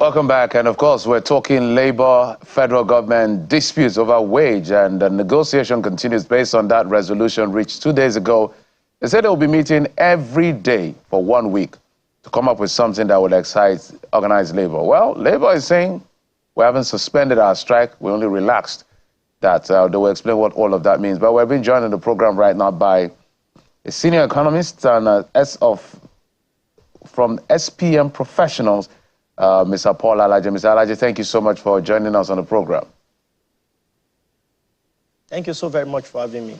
Welcome back. And of course, we're talking labor, federal government disputes over wage, and the negotiation continues based on that resolution reached 2 days ago. They said they'll be meeting every day for 1 week to come up with something that would excite organized labor. Well, labor is saying we haven't suspended our strike, we only relaxed that. They will explain what all of that means. But we're being joined in the program right now by a senior economist and from SPM Professionals, Mr. Paul Alaje. Mr. Alaje, thank you so much for joining us on the program. Thank you so very much for having me.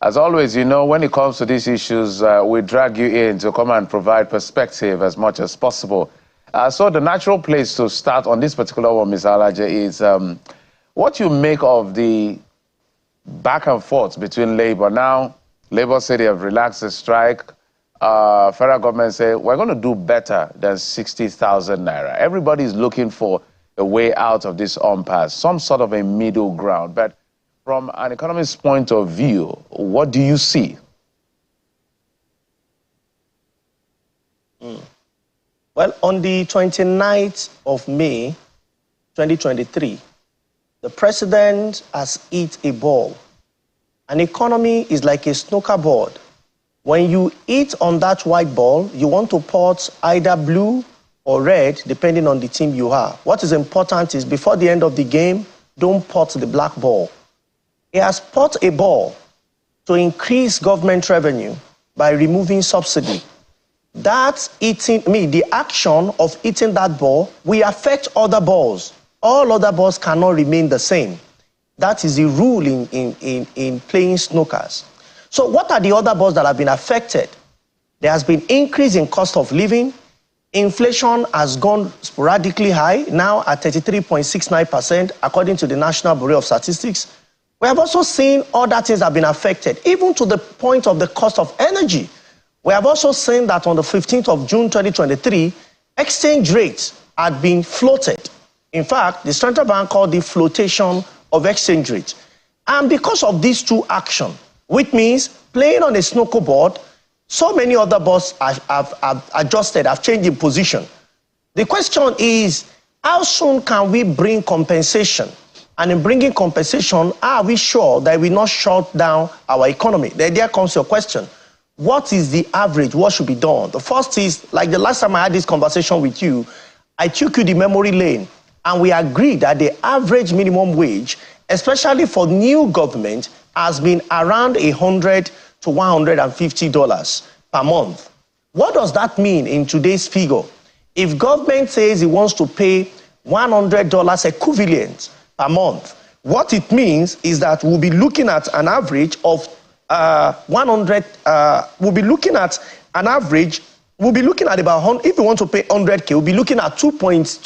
As always, you know, when it comes to these issues, we drag you in to come and provide perspective as much as possible. So the natural place to start on this particular one, Mr. Alaje, is what you make of the back and forth between labor. Now, labor say they have relaxed the strike. Federal government say, we're going to do better than 60,000 naira. Everybody's looking for a way out of this impasse, some sort of a middle ground. But from an economist's point of view, what do you see? Well, on the 29th of May, 2023, the president has hit a ball. An economy is like a snooker board. When you hit on that white ball, you want to pot either blue or red, depending on the team you are. What is important is before the end of the game, don't pot the black ball. He has pot a ball to increase government revenue by removing subsidy. The action of hitting that ball will affect other balls. All other balls cannot remain the same. That is the rule in playing snookers. So what are the other balls that have been affected? There has been increase in cost of living. Inflation has gone sporadically high, now at 33.69%, according to the National Bureau of Statistics. We have also seen other things have been affected, even to the point of the cost of energy. We have also seen that on the 15th of June 2023, exchange rates had been floated. In fact, the central bank called it flotation of exchange rates. And because of these two actions, which means playing on a snooker board, so many other boards have adjusted, have changed in position. The question is, how soon can we bring compensation? And in bringing compensation, are we sure that we will not shut down our economy? There comes your question. What is the average? What should be done? The first is, like the last time I had this conversation with you, I took you the memory lane, and we agreed that the average minimum wage, especially for new government, has been around $100 to $150 per month. What does that mean in today's figure? If government says it wants to pay $100 equivalent per month, what it means is that we'll be looking at an average of we'll be looking at about, if you want to pay 100K, we'll be looking at $2.2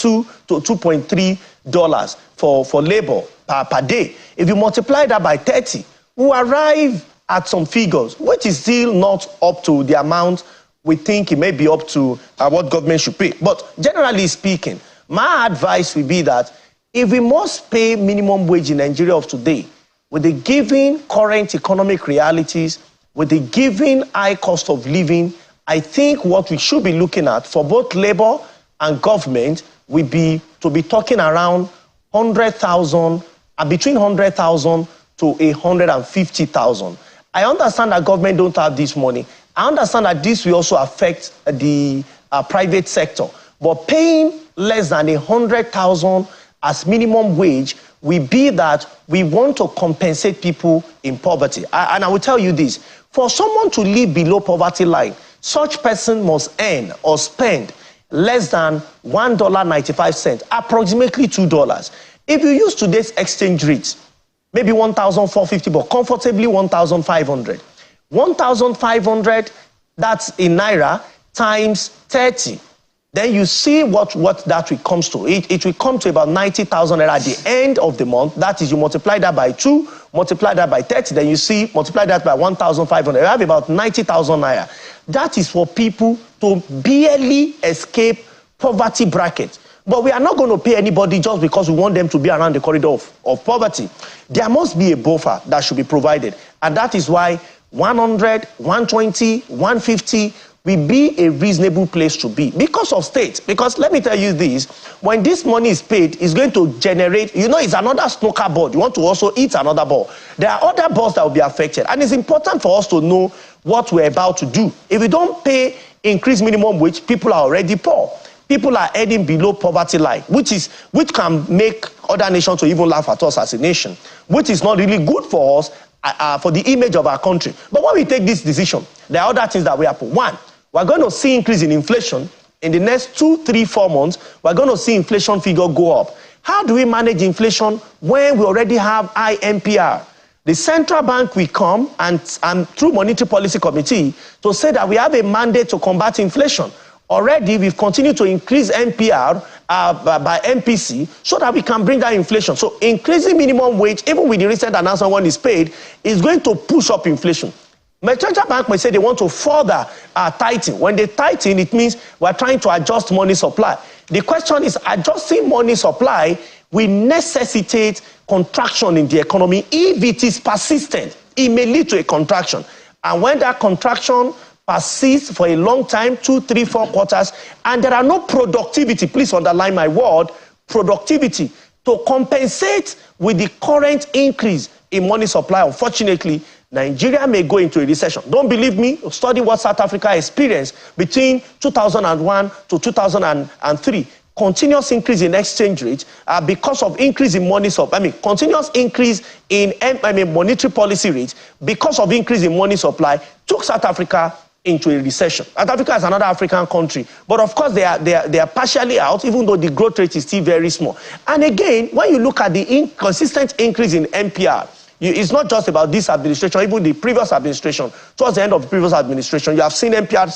to $2.3 for labor per day. If you multiply that by 30, we arrive at some figures, which is still not up to the amount we think it may be up to what government should pay. But generally speaking, my advice would be that if we must pay minimum wage in Nigeria of today, with the given current economic realities, with the given high cost of living, I think what we should be looking at for both labor and government will be to be talking around 100,000 and between 100,000 to 150,000. I understand that government don't have this money. I understand that this will also affect the private sector. But paying less than 100,000 as minimum wage will be that we want to compensate people in poverty. And I will tell you this, for someone to live below poverty line, such person must earn or spend less than $1.95, approximately $2. If you use today's exchange rate, maybe 1,450, but comfortably 1,500. 1,500, that's in Naira, times 30. Then you see what that will come to. It will come to about 90,000 naira at the end of the month. That is, you multiply that by 2, multiply that by 30, then you see, multiply that by 1,500. You have about 90,000 naira. That is for people to barely escape poverty bracket. But we are not going to pay anybody just because we want them to be around the corridor of poverty. There must be a buffer that should be provided. And that is why 100, 120, 150, will be a reasonable place to be because of state. Because let me tell you this, when this money is paid, it's going to generate, you know, it's another snooker board. You want to also eat another ball. There are other balls that will be affected. And it's important for us to know what we're about to do. If we don't pay increased minimum wage, people are already poor. People are earning below poverty line, which can make other nations to even laugh at us as a nation, which is not really good for us, for the image of our country. But when we take this decision, there are other things that will happen. One, we're going to see increase in inflation. In the next 2, 3, 4 months, we're going to see inflation figure go up. How do we manage inflation when we already have high MPR? The central bank will come and through Monetary Policy Committee to say that we have a mandate to combat inflation. Already, we've continued to increase MPR by MPC so that we can bring down inflation. So increasing minimum wage, even with the recent announcement when it's paid, is going to push up inflation. The central bank may say they want to further tighten. When they tighten, it means we're trying to adjust money supply. The question is, adjusting money supply will necessitate contraction in the economy. If it is persistent, it may lead to a contraction. And when that contraction persists for a long time, 2, 3, 4 quarters, and there are no productivity, please underline my word, productivity, to compensate with the current increase in money supply, unfortunately, Nigeria may go into a recession. Don't believe me? Study what South Africa experienced between 2001 to 2003. Continuous increase in exchange rate because of increase in money supply. Continuous increase in monetary policy rate because of increase in money supply took South Africa into a recession. South Africa is another African country, but of course they are partially out, even though the growth rate is still very small. And again, when you look at the inconsistent increase in MPR, it's not just about this administration, even the previous administration. Towards the end of the previous administration, you have seen MPR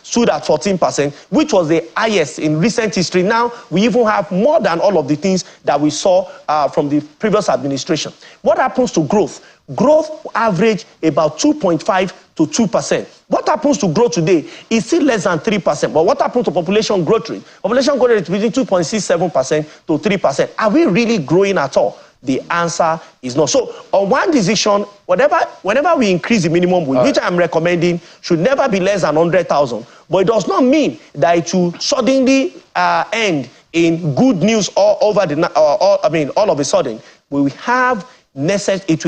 stood at 14%, which was the highest in recent history. Now, we even have more than all of the things that we saw from the previous administration. What happens to growth? Growth averaged about 2.5 to 2%. What happens to growth today is still less than 3%. But what happens to population growth rate? Population growth rate is between 2.67% to 3%. Are we really growing at all? The answer is no. So on one decision, whenever we increase the minimum wage, which I'm recommending, should never be less than 100,000. But it does not mean that it will suddenly end in good news all of a sudden. It will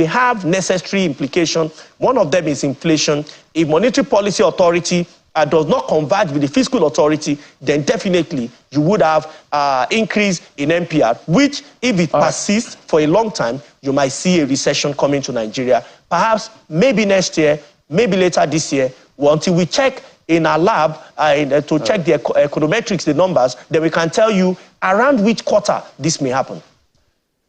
have necessary implication. One of them is inflation. If Monetary Policy Authority does not converge with the Fiscal Authority, then definitely you would have increase in MPR, which if it persists for a long time, you might see a recession coming to Nigeria. Perhaps maybe next year, maybe later this year, until we check in our lab to check the econometrics, the numbers, then we can tell you around which quarter this may happen.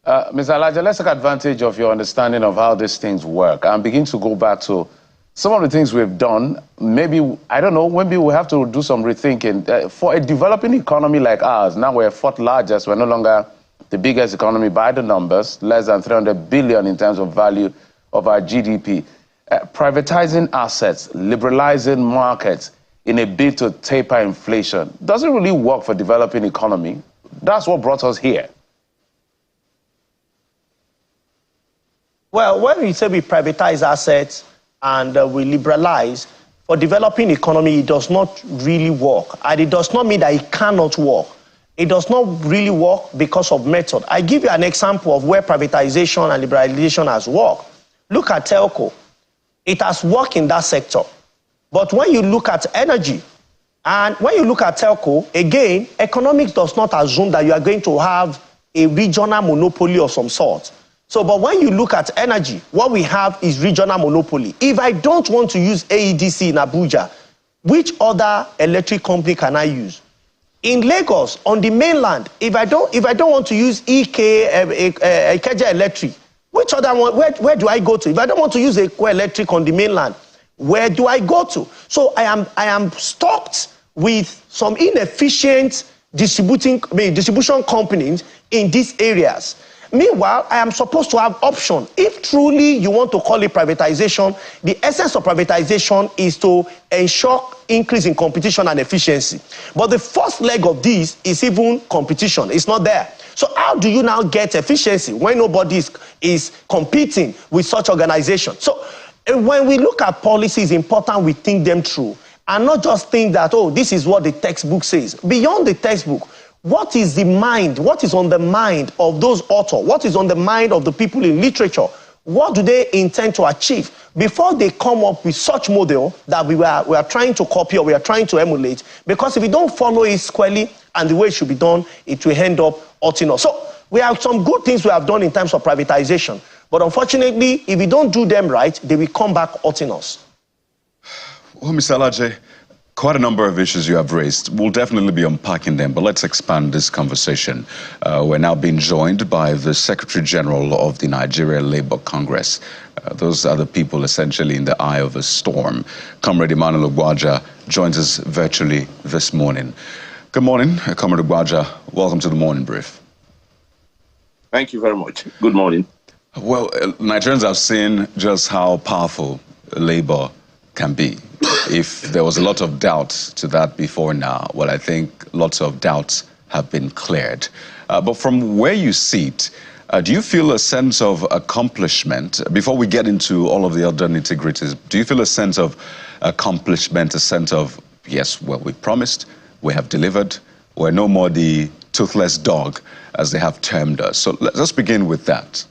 Mr. Alaja, let's take advantage of your understanding of how these things work and begin to go back to some of the things we've done. Maybe, I don't know, maybe we have to do some rethinking. For a developing economy like ours, now we're fourth largest, we're no longer the biggest economy by the numbers, less than 300 billion in terms of value of our GDP. Privatizing assets, liberalizing markets in a bid to taper inflation doesn't really work for developing economy. That's what brought us here. Well, when we say we privatize assets and we liberalize, for developing economy, it does not really work. And it does not mean that it cannot work. It does not really work because of method. I give you an example of where privatization and liberalization has worked. Look at telco. It has worked in that sector. But when you look at energy, and when you look at telco, again, economics does not assume that you are going to have a regional monopoly of some sort. So, but when you look at energy, what we have is regional monopoly. If I don't want to use AEDC in Abuja, which other electric company can I use? In Lagos, on the mainland, if I don't want to use Ikeja Electric, which other one? Where do I go to? If I don't want to use Eko Electric on the mainland, where do I go to? So I am stocked with some inefficient distribution companies in these areas. Meanwhile, I am supposed to have option. If truly you want to call it privatization, the essence of privatization is to ensure increase in competition and efficiency. But the first leg of this is even competition. It's not there. So how do you now get efficiency when nobody is competing with such organizations? So when we look at policy, it's important we think them through. and not just think that, oh, this is what the textbook says. Beyond the textbook, what is the mind? What is on the mind of those authors? What is on the mind of the people in literature? What do they intend to achieve before they come up with such model that we are trying to copy or we are trying to emulate? Because if we don't follow it squarely and the way it should be done, it will end up hurting us. So we have some good things we have done in terms of privatization. But unfortunately, if we don't do them right, they will come back hurting us. Well, Mr. Alaje, quite a number of issues you have raised. We'll definitely be unpacking them, but let's expand this conversation. We're now being joined by the Secretary General of the Nigeria Labour Congress. Those are the people essentially in the eye of a storm. Comrade Emmanuel Ogbaja joins us virtually this morning. Good morning, Comrade Ogbaja. Welcome to the Morning Brief. Thank you very much. Good morning. Well, Nigerians have seen just how powerful Labour can be. If there was a lot of doubt to that before now, well, I think lots of doubts have been cleared. But from where you sit, do you feel a sense of accomplishment? Before we get into all of the other nitty-gritties, do you feel a sense of accomplishment, a sense of, yes, well, we promised, we have delivered, we're no more the toothless dog, as they have termed us? So let's begin with that.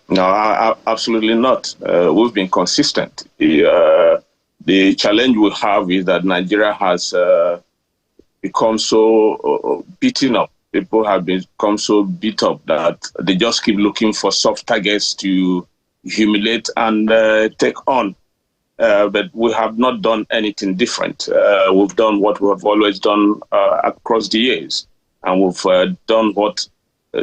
No, absolutely not. We've been consistent. The challenge we have is that Nigeria has become so beaten up. People have become so beat up that they just keep looking for soft targets to humiliate and take on. But we have not done anything different. We've done what we have always done across the years. And we've done what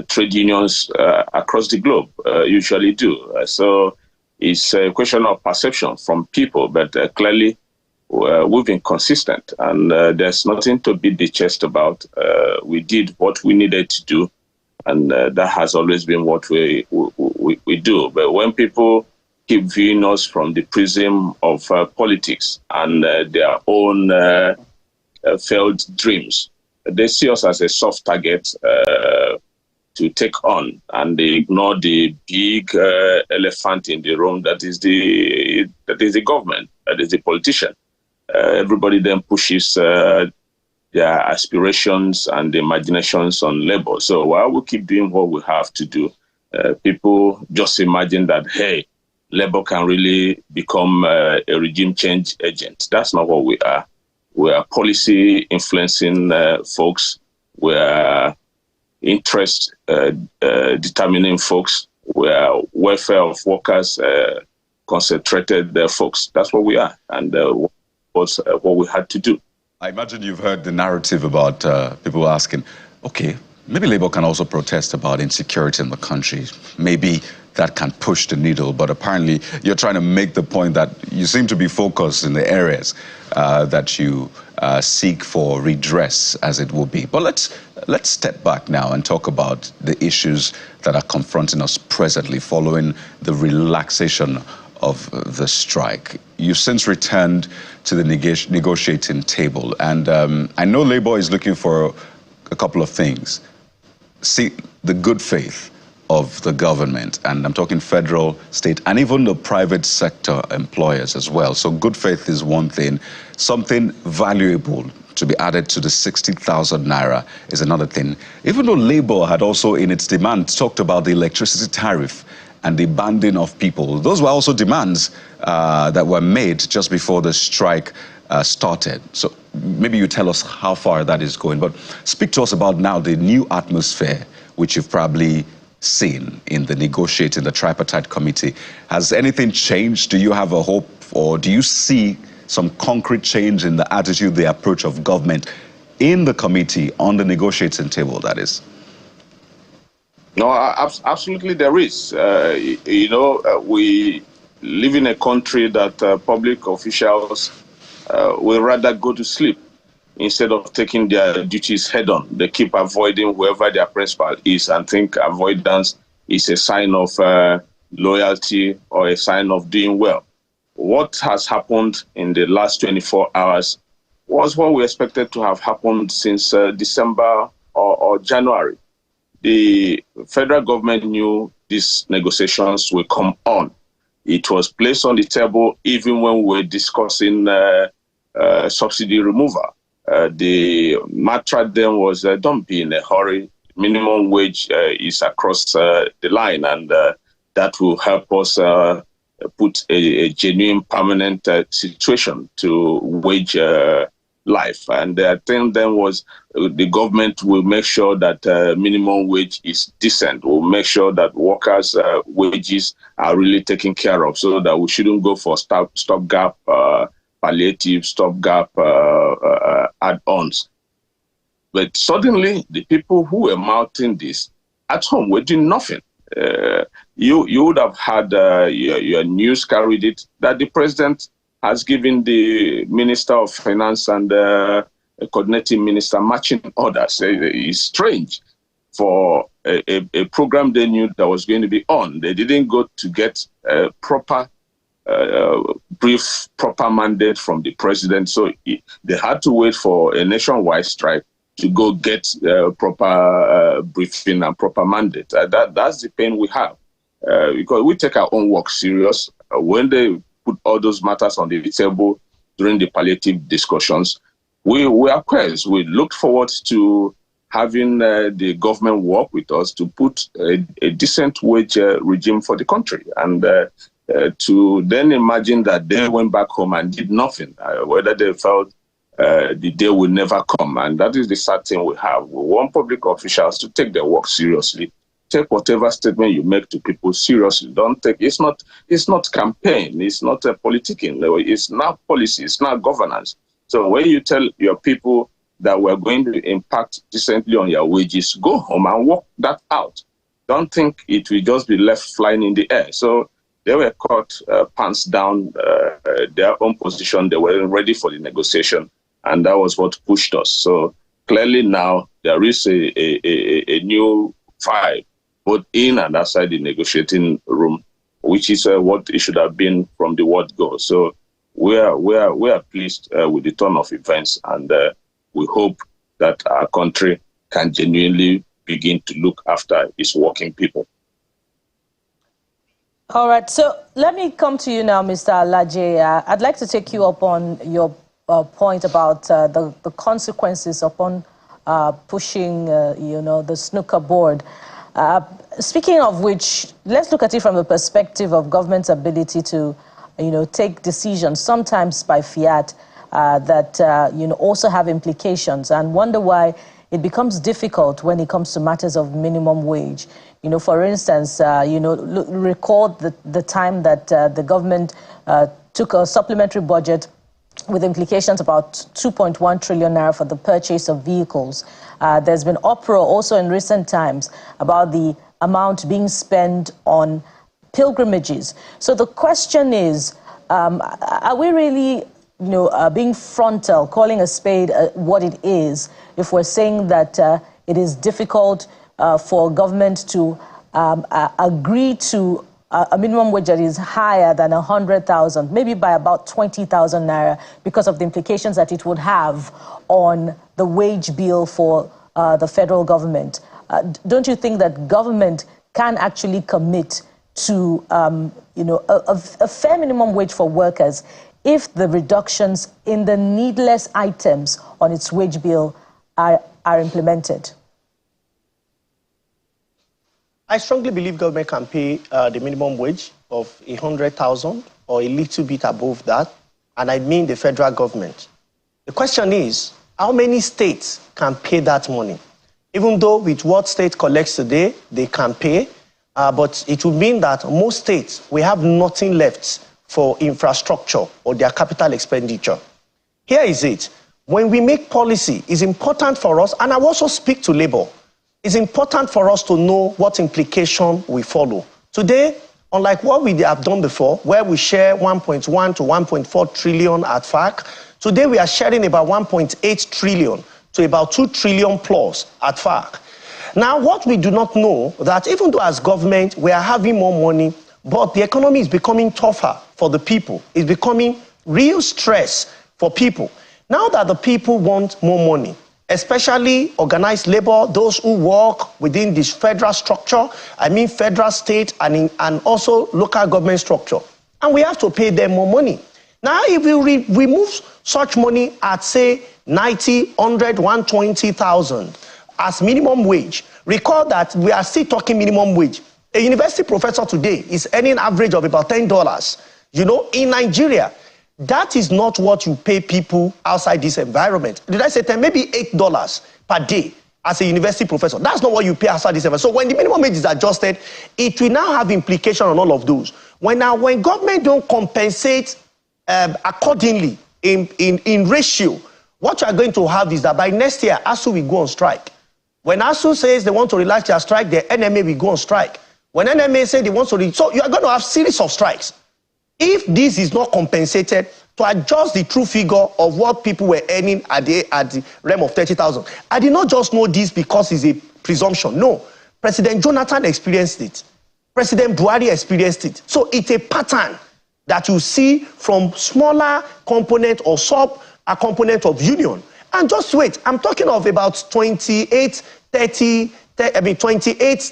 trade unions across the globe usually do. So it's a question of perception from people, but clearly we've been consistent, and there's nothing to beat the chest about. We did what we needed to do, and that has always been what we do. But when people keep viewing us from the prism of politics and their own failed dreams, they see us as a soft target to take on, and they ignore the big elephant in the room that is the government, that is the politician. Everybody then pushes their aspirations and imaginations on Labour. So while we keep doing what we have to do, people just imagine that, hey, Labour can really become a regime change agent. That's not what we are. We are policy influencing folks. We are interest determining folks. We are welfare of workers concentrated folks. That's what we are, and was what we had to do. I imagine you've heard the narrative about people asking, okay, maybe Labour can also protest about insecurity in the country. Maybe that can push the needle, but apparently you're trying to make the point that you seem to be focused in the areas that you seek for redress, as it will be. But let's step back now and talk about the issues that are confronting us presently following the relaxation of the strike. You've since returned to the negotiating table, and I know Labour is looking for a couple of things. See, the good faith of the government, and I'm talking federal, state, and even the private sector employers as well. So good faith is one thing. Something valuable to be added to the 60,000 naira is another thing. Even though Labour had also in its demands talked about the electricity tariff and the banding of people, those were also demands that were made just before the strike started. So maybe you tell us how far that is going, but speak to us about now the new atmosphere which you've probably seen in the negotiating, the tripartite committee. Has anything changed? Do you have a hope, or do you see some concrete change in the attitude, the approach of government in the committee on the negotiating table, that is? No, absolutely there is. We live in a country that public officials will rather go to sleep instead of taking their duties head on. They keep avoiding whoever their principal is and think avoidance is a sign of loyalty or a sign of doing well. What has happened in the last 24 hours was what we expected to have happened since December or January. The federal government knew these negotiations will come on. It was placed on the table even when we were discussing subsidy removal. The mantra then was, don't be in a hurry. Minimum wage is across the line, and that will help us put a genuine permanent situation to wage life. And the thing then was the government will make sure that minimum wage is decent. Will make sure that workers' wages are really taken care of, so that we shouldn't go for stopgap palliative, stopgap add-ons. But suddenly, the people who were mounting this at home were doing nothing. You would have had your news carried it that the president has given the Minister of Finance and coordinating minister matching orders. It's strange for a program they knew that was going to be on. They didn't go to get a proper brief, proper mandate from the president. So they had to wait for a nationwide strike to go get proper briefing and proper mandate. That's the pain we have. Because we take our own work serious. When they put all those matters on the table during the palliative discussions, we acquiesced. We looked forward to having the government work with us to put a decent wage regime for the country. And to then imagine that they went back home and did nothing, whether they felt the day will never come. And that is the sad thing we have. We want public officials to take their work seriously. Take whatever statement you make to people seriously. Don't take it's not campaign, it's not a politicking, it's not policy, it's not governance. So when you tell your people that we're going to impact decently on your wages, go home and work that out. Don't think it will just be left flying in the air. So they were caught pants down their own position. They weren't ready for the negotiation, and that was what pushed us. So clearly now there is a new vibe, both in and outside the negotiating room, which is what it should have been from the word go. So we are pleased with the turn of events, and we hope that our country can genuinely begin to look after its working people. All right, so let me come to you now, Mr. Alaje. I'd like to take you up on your point about the consequences upon pushing, the snooker board. Speaking of which, let's look at it from the perspective of government's ability to, take decisions, sometimes by fiat, that, also have implications, and wonder why it becomes difficult when it comes to matters of minimum wage. For instance, recall the time that the government took a supplementary budget with implications about 2.1 trillion naira for the purchase of vehicles. There's been uproar also in recent times about the amount being spent on pilgrimages. So the question is, are we really being frontal, calling a spade what it is, if we're saying that it is difficult for government to agree to a minimum wage that is higher than 100,000, maybe by about 20,000 naira, because of the implications that it would have on the wage bill for the federal government? Don't you think that government can actually commit to, a fair minimum wage for workers if the reductions in the needless items on its wage bill are implemented? I strongly believe government can pay the minimum wage of 100,000 or a little bit above that, and I mean the federal government. The question is, how many states can pay that money? Even though with what state collects today, they can pay, but it would mean that most states, we have nothing left for infrastructure or their capital expenditure. Here is it. When we make policy, it's important for us, and I will also speak to labor, it's important for us to know what implication we follow. Today, unlike what we have done before, where we share 1.1 to 1.4 trillion at FAC, today we are sharing about 1.8 trillion to about 2 trillion plus at FAC. Now, what we do not know, that even though as government we are having more money, but the economy is becoming tougher for the people. It's becoming real stress for people. Now that the people want more money, especially organized labor, those who work within this federal structure, I mean federal, state, and also local government structure. And we have to pay them more money. Now, if you remove such money at, say, 90, 100, 120,000 as minimum wage, recall that we are still talking minimum wage. A university professor today is earning average of about $10. You know, in Nigeria, that is not what you pay people outside this environment. Did I say 10? Maybe $8 per day as a university professor. That's not what you pay outside this environment. So when the minimum wage is adjusted, it will now have implication on all of those. When government don't compensate accordingly in ratio, what you are going to have is that by next year, ASU will go on strike. When ASU says they want to relax their strike, the NMA will go on strike. When NMA says they want to, so you are going to have series of strikes. If this is not compensated to adjust the true figure of what people were earning at the realm of 30,000, I did not just know this because it's a presumption. No, President Jonathan experienced it. President Buhari experienced it. So it's a pattern that you see from smaller component or sub-component of union. And just wait, I'm talking of about 28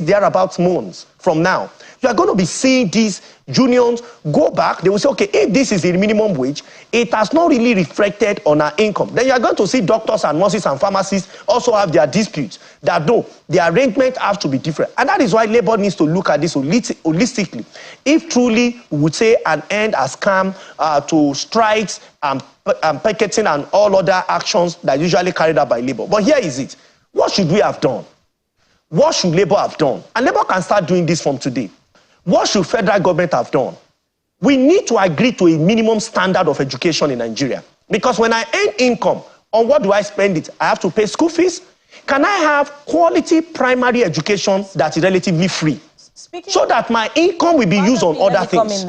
thereabouts months from now. You are going to be seeing these unions go back. They will say, okay, if this is the minimum wage, it has not really reflected on our income. Then you are going to see doctors and nurses and pharmacists also have their disputes that no, the arrangement has to be different. And that is why labor needs to look at this holistically. If truly we would say an end has come to strikes and picketing and all other actions that are usually carried out by labor. But here is it. What should we have done? What should labor have done? And labor can start doing this from today. What should federal government have done? We need to agree to a minimum standard of education in Nigeria. Because when I earn income, on what do I spend it? I have to pay school fees. Can I have quality primary education that is relatively free? So that my income will be used on other things.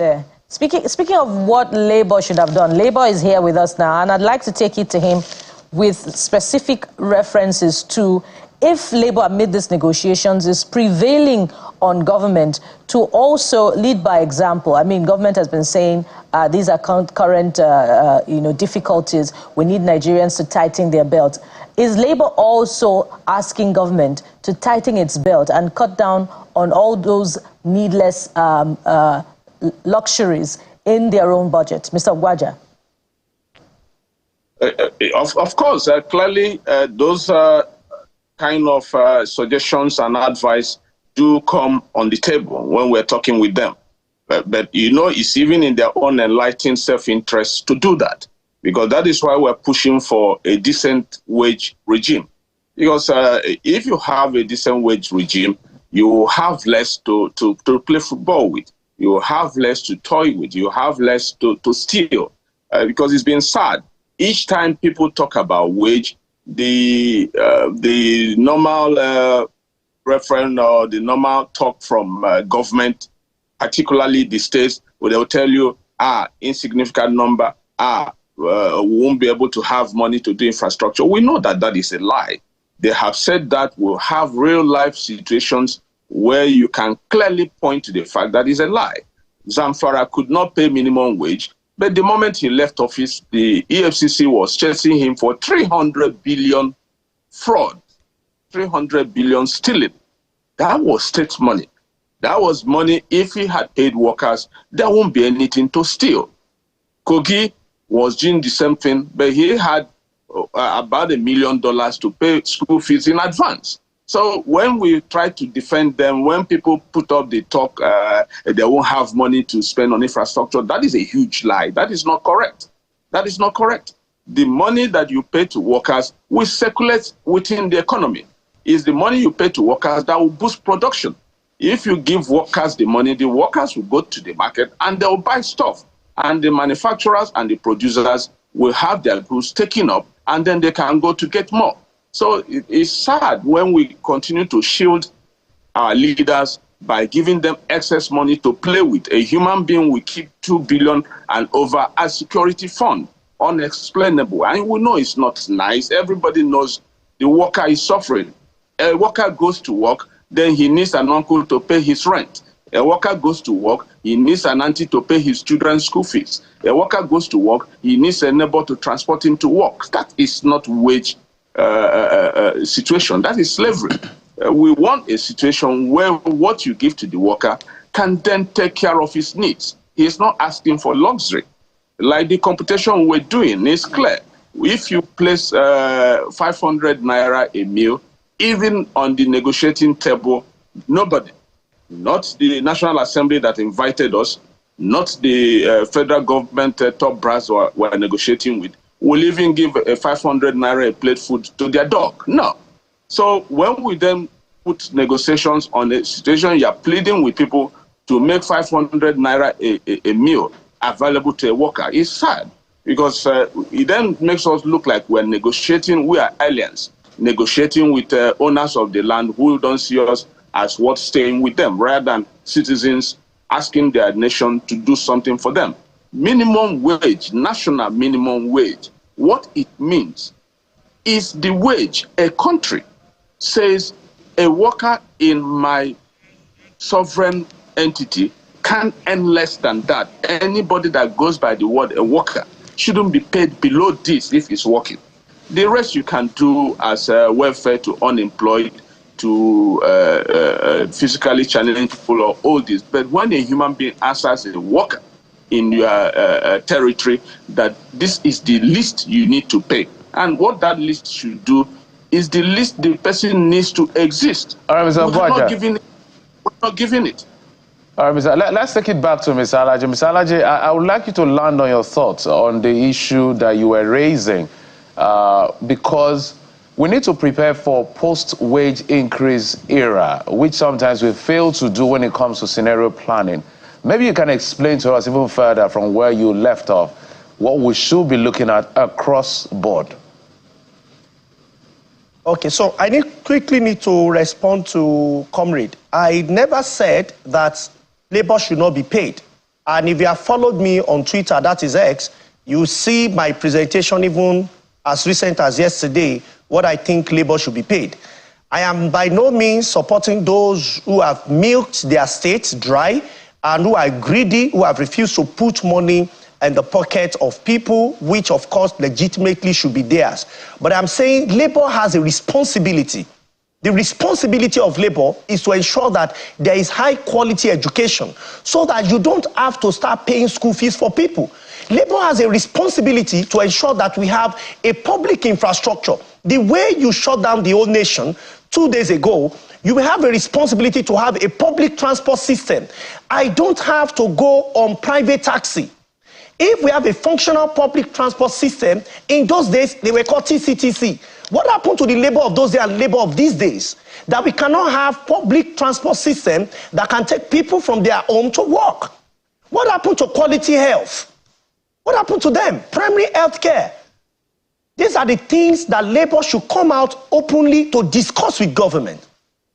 Speaking of what labor should have done, labor is here with us now, and I'd like to take it to him with specific references to if labor amid these negotiations is prevailing on government to also lead by example. I mean, government has been saying these are current difficulties. We need Nigerians to tighten their belt. Is labor also asking government to tighten its belt and cut down on all those needless luxuries in their own budget? Mr. Gwaja. Of course, clearly those kind of suggestions and advice do come on the table when we're talking with them. But you know, it's even in their own enlightened self-interest to do that, because that is why we're pushing for a decent wage regime. Because if you have a decent wage regime, you have less to play football with. You have less to toy with. You have less to steal. Because it's been sad. Each time people talk about wage, the normal reference or the normal talk from government, particularly the states, where they will tell you, insignificant number, we won't be able to have money to do infrastructure. We know that that is a lie. They have said that we'll have real life situations where you can clearly point to the fact that is a lie. Zamfara could not pay minimum wage, but the moment he left office, the EFCC was chasing him for 300 billion fraud, 300 billion stealing. That was state money. That was money, if he had paid workers, there won't be anything to steal. Kogi was doing the same thing, but he had about $1 million to pay school fees in advance. So when we try to defend them, when people put up the talk, they won't have money to spend on infrastructure, that is a huge lie. That is not correct. That is not correct. The money that you pay to workers will circulate within the economy. It's the money you pay to workers that will boost production. If you give workers the money, the workers will go to the market and they'll buy stuff. And the manufacturers and the producers will have their goods taken up, and then they can go to get more. So it's sad when we continue to shield our leaders by giving them excess money to play with. A human being will keep $2 billion and over as security fund. Unexplainable. And we know it's not nice. Everybody knows the worker is suffering. A worker goes to work, then he needs an uncle to pay his rent. A worker goes to work, he needs an auntie to pay his children's school fees. A worker goes to work, he needs a neighbor to transport him to work. That is not wage situation. That is slavery. We want a situation where what you give to the worker can then take care of his needs. He is not asking for luxury. like the computation we're doing is clear. If you place 500 naira a meal, even on the negotiating table, nobody, not the National Assembly that invited us, not the federal government top brass we're negotiating with, will even give a 500 naira a plate food to their dog. No. So when we then put negotiations on a situation, you're pleading with people to make 500 naira a meal available to a worker, it's sad. Because it then makes us look like we're negotiating, we are aliens, negotiating with owners of the land who don't see us as worth staying with them, rather than citizens asking their nation to do something for them. Minimum wage, national minimum wage, what it means is the wage a country says a worker in my sovereign entity can't earn less than that. Anybody that goes by the word a worker shouldn't be paid below this if he's working. The rest you can do as welfare to unemployed, to physically challenged people or all this. But when a human being answers a worker in your territory, that this is the least you need to pay. And what that list should do is the least the person needs to exist. All right, Mr. We're not giving it. All right, let's take it back to Mr. Alaje. Mr. Alaje, I would like you to land on your thoughts on the issue that you were raising, because we need to prepare for post-wage increase era, which sometimes we fail to do when it comes to scenario planning. Maybe you can explain to us even further from where you left off what we should be looking at across board. Okay, so I quickly need to respond to Comrade. I never said that labor should not be paid. And if you have followed me on Twitter, that is X, you see my presentation even as recent as yesterday, what I think labor should be paid. I am by no means supporting those who have milked their states dry and who are greedy, who have refused to put money in the pocket of people, which of course legitimately should be theirs. But I'm saying labor has a responsibility. The responsibility of labor is to ensure that there is high quality education so that you don't have to start paying school fees for people. Labor has a responsibility to ensure that we have a public infrastructure. The way you shut down the whole nation 2 days ago, you will have a responsibility to have a public transport system. I don't have to go on private taxi. If we have a functional public transport system, in those days, they were called TCTC. What happened to the labor of those days and labor of these days? That we cannot have public transport system that can take people from their home to work. What happened to quality health? What happened to them? Primary health care. These are the things that labor should come out openly to discuss with government.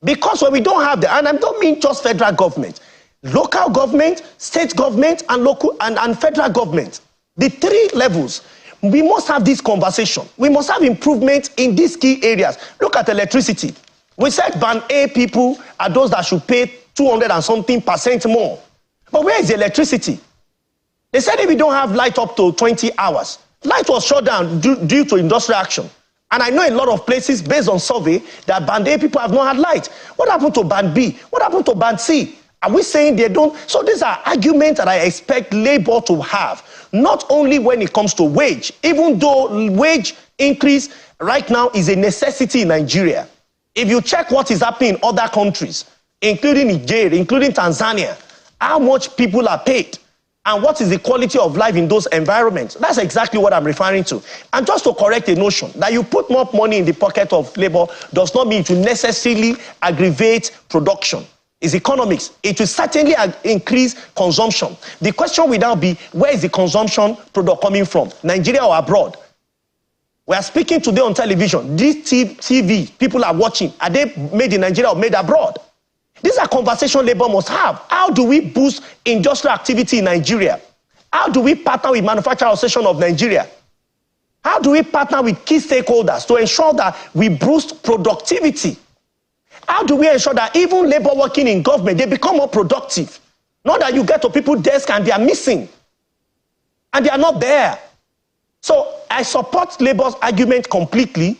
Because when we don't have that, and I don't mean just federal government, local government, state government, and local and federal government, the three levels, we must have this conversation. We must have improvement in these key areas. Look at electricity. We said band A people are those that should pay 200 and something % more. But where is the electricity? They said if we don't have light up to 20 hours, light was shut down due to industrial action. And I know a lot of places, based on survey, that band A people have not had light. What happened to band B? What happened to band C? Are we saying they don't? So these are arguments that I expect labor to have, not only when it comes to wage, even though wage increase right now is a necessity in Nigeria. If you check what is happening in other countries, including Nigeria, including Tanzania, how much people are paid, and what is the quality of life in those environments, that's exactly what I'm referring to. And just to correct a notion, that you put more money in the pocket of labor does not mean to necessarily aggravate production. It's economics. It will certainly increase consumption. The question will now be, where is the consumption product coming from? Nigeria or abroad? We are speaking today on television. This TV people are watching, are they made in Nigeria or made abroad? These are conversations labor must have. How do we boost industrial activity in Nigeria? How do we partner with Manufacturing Association of Nigeria? How do we partner with key stakeholders to ensure that we boost productivity? How do we ensure that even labor working in government, they become more productive? Not that you get to people's desk and they are missing. And they are not there. So I support labor's argument completely.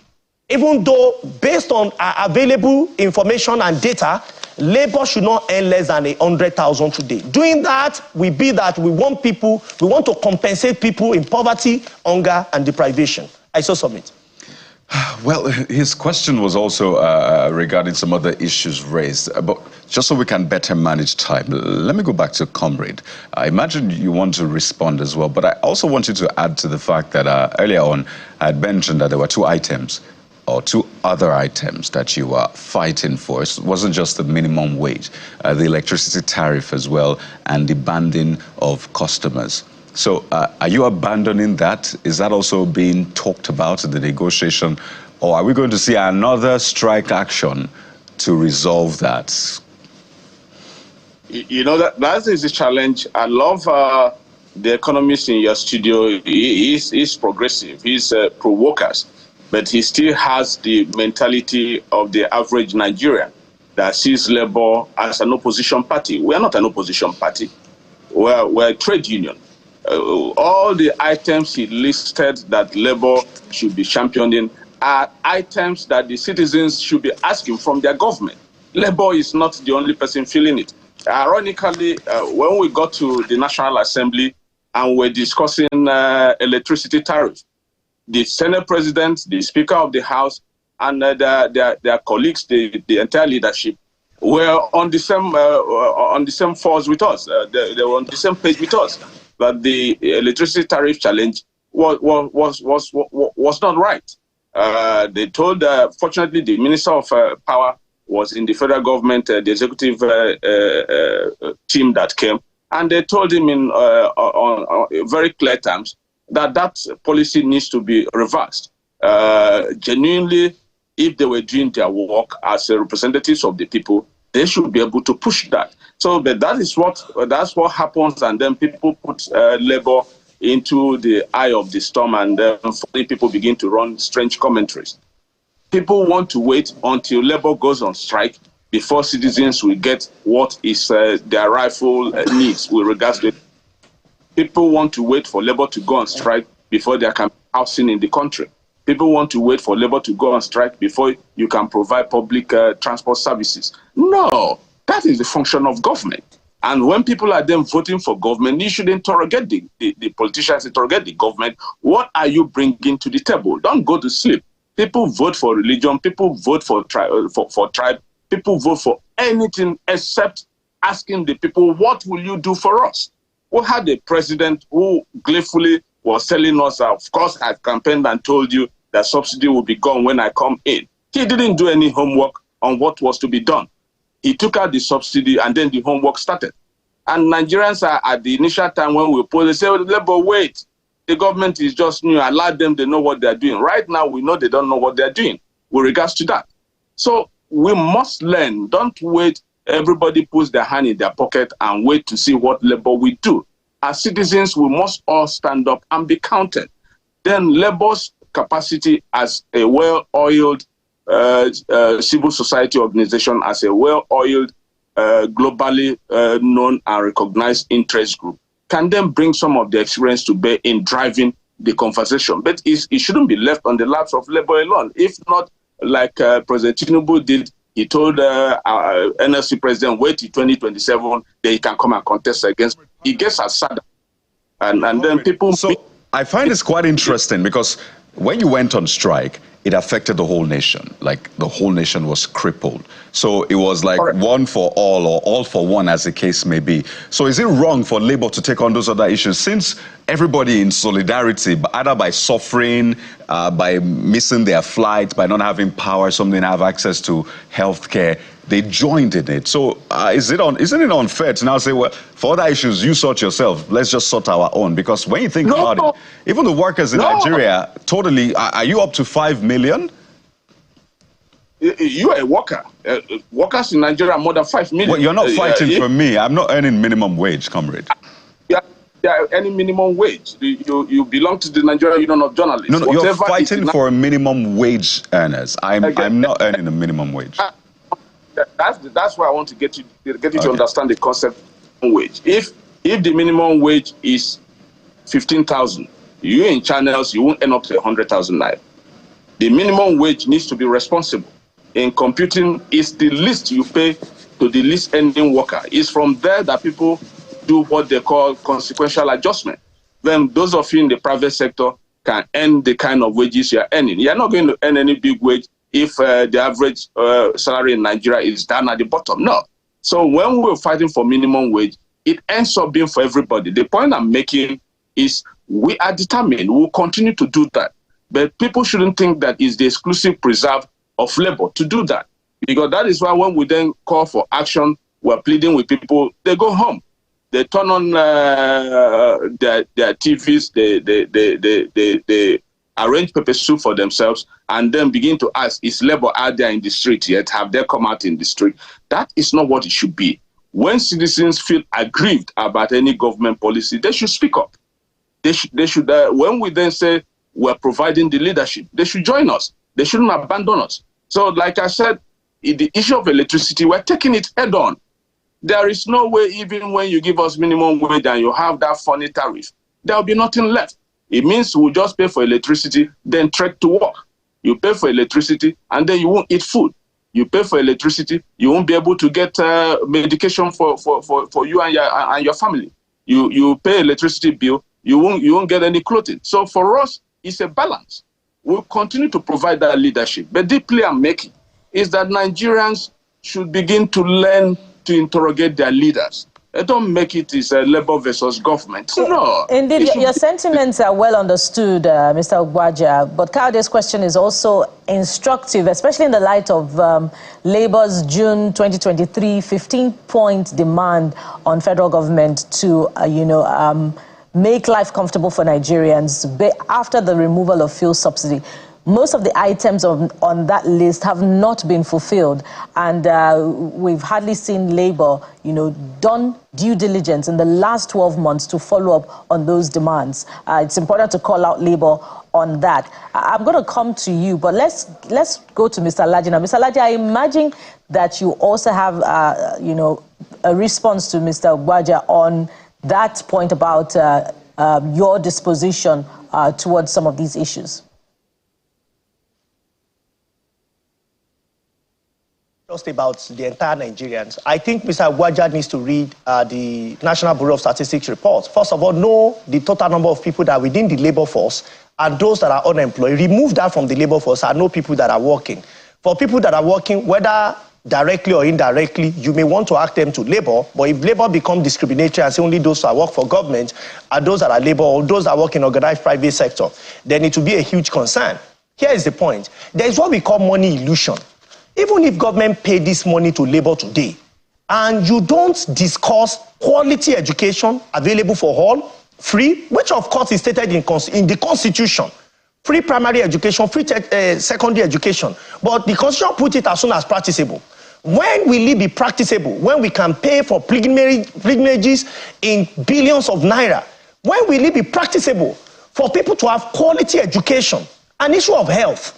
even though based on available information and data, labor should not earn less than 100,000 today. Doing that will be that we want to compensate people in poverty, hunger, and deprivation. I so submit. Well, his question was also regarding some other issues raised, but just so we can better manage time, let me go back to Comrade. I imagine you want to respond as well, but I also want you to add to the fact that earlier on I had mentioned that there were two other items that you were fighting for. It wasn't just the minimum wage, the electricity tariff as well, and the banding of customers. So are you abandoning that? Is that also being talked about in the negotiation? Or are we going to see another strike action to resolve that? You know, that is the challenge. I love the Economist in your studio. He's progressive. He's pro-workers. But he still has the mentality of the average Nigerian that sees Labour as an opposition party. We're not an opposition party. We're a trade union. All the items he listed that Labour should be championing are items that the citizens should be asking from their government. Labour is not the only person feeling it. Ironically, when we got to the National Assembly and we're discussing electricity tariffs, the Senate President, the Speaker of the House, and their colleagues, the entire leadership, were on the same force with us. They were on the same page with us. But the electricity tariff challenge was not right. They told, fortunately, the Minister of Power was in the federal government, the executive team that came, and they told him in on very clear terms that policy needs to be reversed. Genuinely, if they were doing their work as representatives of the people, they should be able to push that. So, but that's what happens, and then people put Labour into the eye of the storm, and then people begin to run strange commentaries. People want to wait until Labour goes on strike before citizens will get what is their rightful needs with regards to it. People want to wait for Labour to go on strike before there can be housing in the country. People want to wait for Labour to go on strike before you can provide public transport services. No, that is the function of government. And when people are then voting for government, you should interrogate the politicians, interrogate the government. What are you bringing to the table? Don't go to sleep. People vote for religion. People vote for tribe. People vote for anything except asking the people, what will you do for us? We had a president who gleefully was telling us, of course, I campaigned and told you that subsidy will be gone when I come in. He didn't do any homework on what was to be done. He took out the subsidy and then the homework started. And Nigerians are at the initial time when we oppose, they say, Labour, wait, the government is just new, allow them, they know what they're doing. Right now, we know they don't know what they're doing with regards to that. So we must learn, don't wait, everybody puts their hand in their pocket and wait to see what Labour will do. As citizens, we must all stand up and be counted. Then Labour's capacity as a well-oiled civil society organization, as a well-oiled, globally known and recognized interest group, can then bring some of the experience to bear in driving the conversation. But it shouldn't be left on the laps of Labour alone. If not, like President Tinubu did, he told NLC president, wait till 2027, then he can come and contest against. He gets as sad. And then people... So I find this quite interesting because when you went on strike, it affected the whole nation. Like the whole nation was crippled. So it was like one for all or all for one, as the case may be. So is it wrong for Labour to take on those other issues since everybody in solidarity, either by suffering, by missing their flight, by not having power, some didn't have access to healthcare, they joined in it. So isn't it unfair to now say, well, for other issues, you sort yourself, let's just sort our own? Because when you think about it, even the workers in Nigeria, totally, are you up to 5 million? You are a worker. Workers in Nigeria are more than 5 million. Well, you're not fighting for me. I'm not earning minimum wage, comrade. Yeah, any minimum wage. You belong to the Nigerian Union of Journalists. No, you're fighting for a minimum wage earners. I'm not earning a minimum wage. That's why I want to get you to understand the concept of minimum wage. If the minimum wage is 15,000, you in channels, you won't end up to 100,000 naira. The minimum wage needs to be responsible. In computing, it's the least you pay to the least earning worker. It's from there that people do what they call consequential adjustment. Then those of you in the private sector can earn the kind of wages you're earning. You're not going to earn any big wage if the average salary in Nigeria is down at the bottom. No. So when we're fighting for minimum wage, it ends up being for everybody. The point I'm making is we are determined. We'll continue to do that. But people shouldn't think that it's the exclusive preserve of labor to do that. Because that is why when we then call for action, we're pleading with people, they go home. They turn on their TVs, they arrange pepper soup for themselves, and then begin to ask, is labor out there in the street yet? Have they come out in the street? That is not what it should be. When citizens feel aggrieved about any government policy, they should speak up. They should when we then say we're providing the leadership, they should join us. They shouldn't abandon us. So like I said, in the issue of electricity, we're taking it head on. There is no way, even when you give us minimum wage and you have that funny tariff, there will be nothing left. It means we'll just pay for electricity, then trek to work. You pay for electricity, and then you won't eat food. You pay for electricity, you won't be able to get medication for you and your family. You pay electricity bill, you won't get any clothing. So for us, it's a balance. We'll continue to provide that leadership. But the plea I'm making is that Nigerians should begin to learn to interrogate their leaders. Don't make it is a labor versus government. No. Indeed, your sentiments are well understood, Mr. Ogbaja, but Kaude's question is also instructive, especially in the light of Labour's June 2023 15-point demand on federal government to, make life comfortable for Nigerians after the removal of fuel subsidy. Most of the items on that list have not been fulfilled, and we've hardly seen Labour, done due diligence in the last 12 months to follow up on those demands. It's important to call out Labour on that. I'm going to come to you, but let's go to Mr. Alhaji now. Mr. Alhaji, I imagine that you also have, a response to Mr. Ogbaja on that point about your disposition towards some of these issues. Just about the entire Nigerians. I think Mr. Ogbaja needs to read the National Bureau of Statistics report. First of all, know the total number of people that are within the labor force and those that are unemployed. Remove that from the labor force and know people that are working. For people that are working, whether directly or indirectly, you may want to ask them to labor, but if labor becomes discriminatory and say only those that work for government are those that are labor or those that work in organized private sector, then it will be a huge concern. Here is the point. There is what we call money illusion. Even if government pay this money to labor today, and you don't discuss quality education available for all, free, which of course is stated in the Constitution, free primary education, free secondary education, but the Constitution puts it as soon as practicable. When will it be practicable? When we can pay for privileges in billions of naira? When will it be practicable for people to have quality education? An issue of health.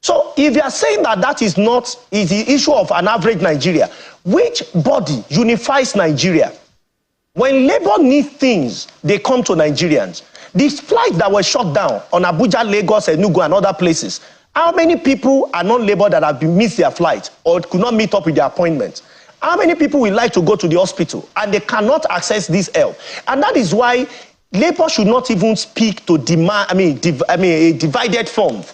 So if you are saying that that is the issue of an average Nigeria, which body unifies Nigeria? When labor needs things, they come to Nigerians. These flights that were shut down on Abuja, Lagos, Enugu, and other places, how many people are non-labor that have missed their flight or could not meet up with their appointment? How many people would like to go to the hospital and they cannot access this help? And that is why labor should not even speak to a divided front.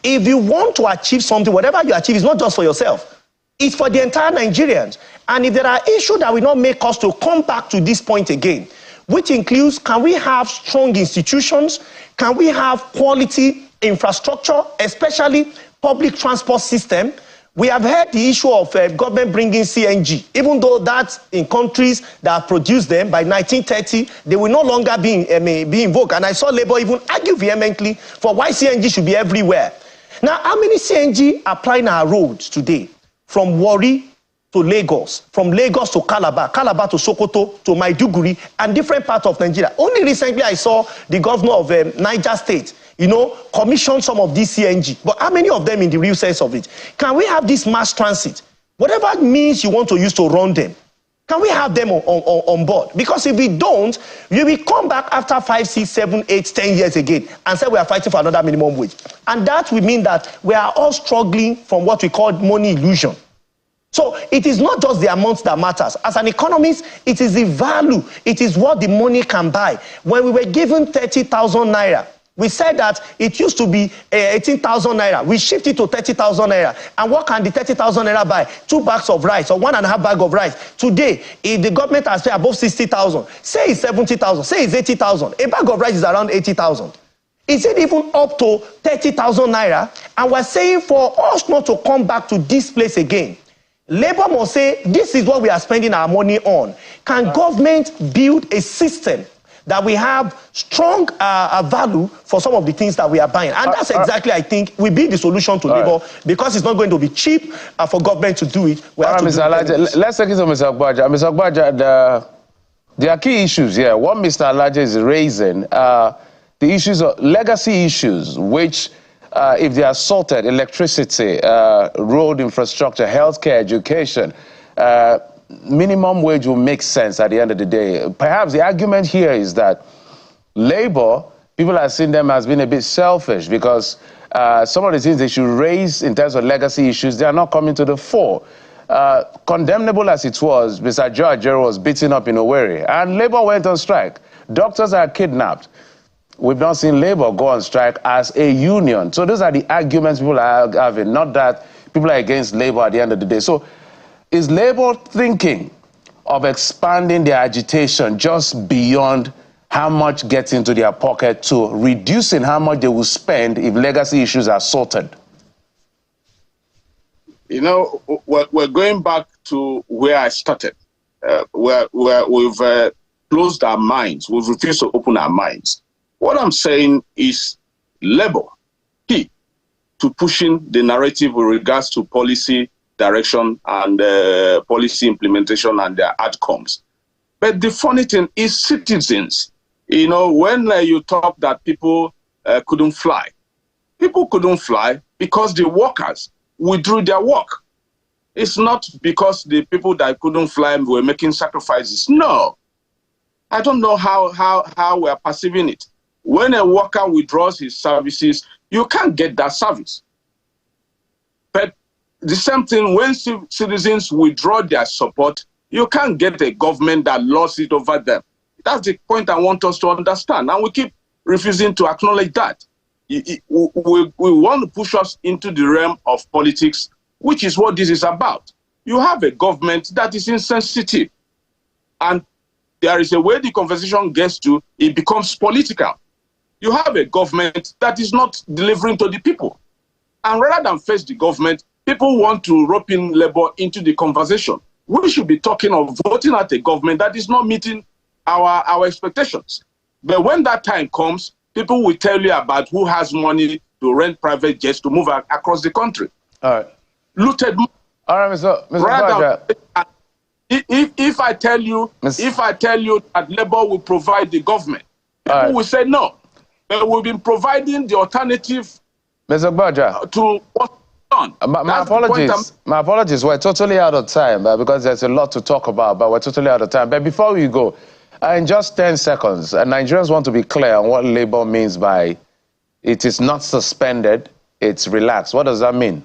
If you want to achieve something, whatever you achieve is not just for yourself. It's for the entire Nigerians. And if there are issues that will not make us to come back to this point again, which includes, can we have strong institutions? Can we have quality infrastructure, especially public transport system? We have heard the issue of government bringing CNG, even though that's in countries that produce them by 1930, they will no longer be invoked. And I saw Labour even argue vehemently for why CNG should be everywhere. Now, how many CNG are plying our roads today? From Warri to Lagos, from Lagos to Calabar, Calabar to Sokoto, to Maiduguri, and different parts of Nigeria. Only recently I saw the governor of Niger State, commission some of these CNG. But how many of them in the real sense of it? Can we have this mass transit? Whatever means you want to use to run them, Can we have them on board? Because if we don't, we will come back after 5, 6, 7, 8, 10 years again and say we are fighting for another minimum wage. And that will mean that we are all struggling from what we call money illusion. So it is not just the amount that matters. As an economist, it is the value. It is what the money can buy. When we were given 30,000 naira, we said that it used to be 18,000 naira. We shifted to 30,000 naira. And what can the 30,000 naira buy? 2 bags of rice or 1.5 bags of rice. Today, if the government has paid above 60,000, say it's 70,000, say it's 80,000, a bag of rice is around 80,000. Is it even up to 30,000 naira? And we're saying for us not to come back to this place again, Labour must say, this is what we are spending our money on. Can government build a system that we have strong value for some of the things that we are buying? And that's exactly, I think, will be the solution to Labour, because it's not going to be cheap for government to do it. Mr. Alaje, let's take it to Mr. Agbaja. Mr. Agbaja, there are key issues here. What Mr. Alaje is raising, the issues of legacy issues, which if they are sorted, electricity, road infrastructure, healthcare, education, minimum wage will make sense at the end of the day. Perhaps the argument here is that Labour, people are seeing them as being a bit selfish because some of the things they should raise in terms of legacy issues, they are not coming to the fore. Condemnable as it was, Mr. Joe Ajero was beaten up in Owerri, and Labour went on strike. Doctors are kidnapped. We've not seen Labour go on strike as a union. So those are the arguments people are having, not that people are against Labour at the end of the day. So is Labour thinking of expanding their agitation just beyond how much gets into their pocket to reducing how much they will spend if legacy issues are sorted? You know, we're going back to where I started, where we've closed our minds. We've refused to open our minds. What I'm saying is Labour key to pushing the narrative with regards to policy direction and policy implementation and their outcomes. But the funny thing is citizens. You know, when you talk that people couldn't fly, people couldn't fly because the workers withdrew their work. It's not because the people that couldn't fly were making sacrifices. No. I don't know how we're perceiving it. When a worker withdraws his services, you can't get that service. But the same thing, when citizens withdraw their support, you can't get a government that lost it over them. That's the point I want us to understand. And we keep refusing to acknowledge that. We want to push us into the realm of politics, which is what this is about. You have a government that is insensitive. And there is a way the conversation gets to, it becomes political. You have a government that is not delivering to the people. And rather than face the government, people want to rope in Labour into the conversation. We should be talking of voting at a government that is not meeting our expectations. But when that time comes, people will tell you about who has money to rent private jets to move across the country. All right. Looted. All right, Mr. Baja. If I tell you that Labour will provide the government, people will say no. But we've been providing the alternative, Mr. Baja, to what's done. My apologies. We're totally out of time because there's a lot to talk about, but we're totally out of time. But before we go, in just 10 seconds, Nigerians want to be clear on what Labour means by it is not suspended, it's relaxed. What does that mean?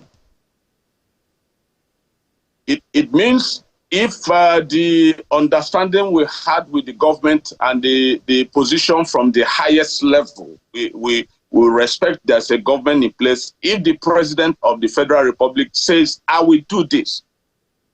It means if the understanding we had with the government and the position from the highest level, we respect there's a government in place. If the president of the Federal Republic says, I will do this,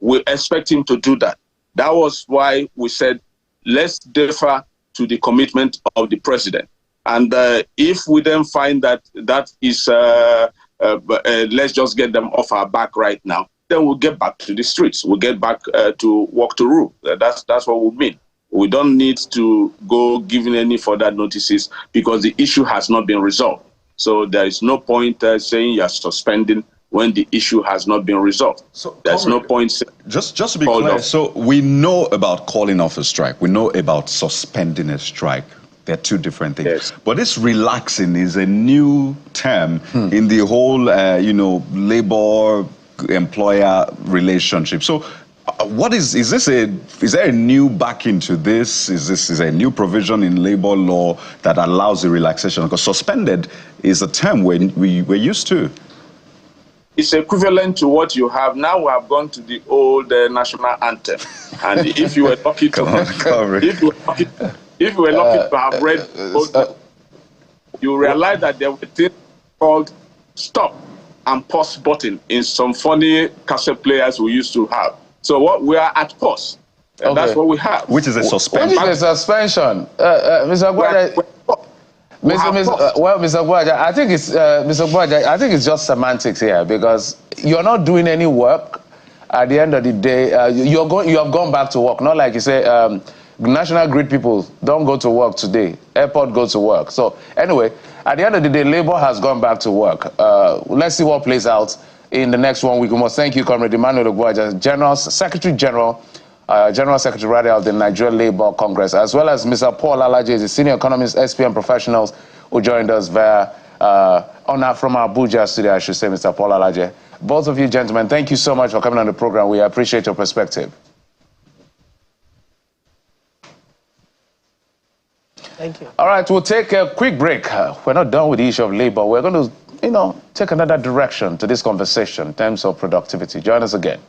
we expect him to do that. That was why we said, let's defer to the commitment of the president. And if we then find that that is, let's just get them off our back right now, then we'll get back to the streets. We'll get back to walk to rule. That's what we mean. We don't need to go giving any further notices because the issue has not been resolved. So there is no point saying you're suspending when the issue has not been resolved. So there's no point. Just to be clear, so we know about calling off a strike. We know about suspending a strike. They're two different things. Yes. But this relaxing is a new term in the whole, labor employer relationship. So Is there a new backing to this? Is there a new provision in labor law that allows the relaxation? Because suspended is a term we're used to. It's equivalent to what you have. Now we have gone to the old national anthem. And if you were lucky to if you were lucky to have read you realize that there were things called stop and pause button in some funny cassette players we used to have. So what we are at pause. And that's what we have. Which is a suspension. Which is a suspension. Mr. Gwaja, Mr. Gwaja, I think it's Mr. Gwaja, I think it's just semantics here, because you're not doing any work. At the end of the day, you have gone back to work. Not like you say, National Grid people don't go to work today. Airport go to work. So anyway, at the end of the day, Labour has gone back to work. Let's see what plays out in the next 1 week. We must thank you, Comrade Emmanuel Ogbuaja, Secretary General of the Nigeria Labour Congress, as well as Mr. Paul Alaje, the Senior Economist, SPM Professionals, who joined us via from Abuja studio, I should say, Mr. Paul Alaje. Both of you gentlemen, thank you so much for coming on the program. We appreciate your perspective. Thank you. All right, we'll take a quick break. We're not done with the issue of labor. We're going to, take another direction to this conversation in terms of productivity. Join us again.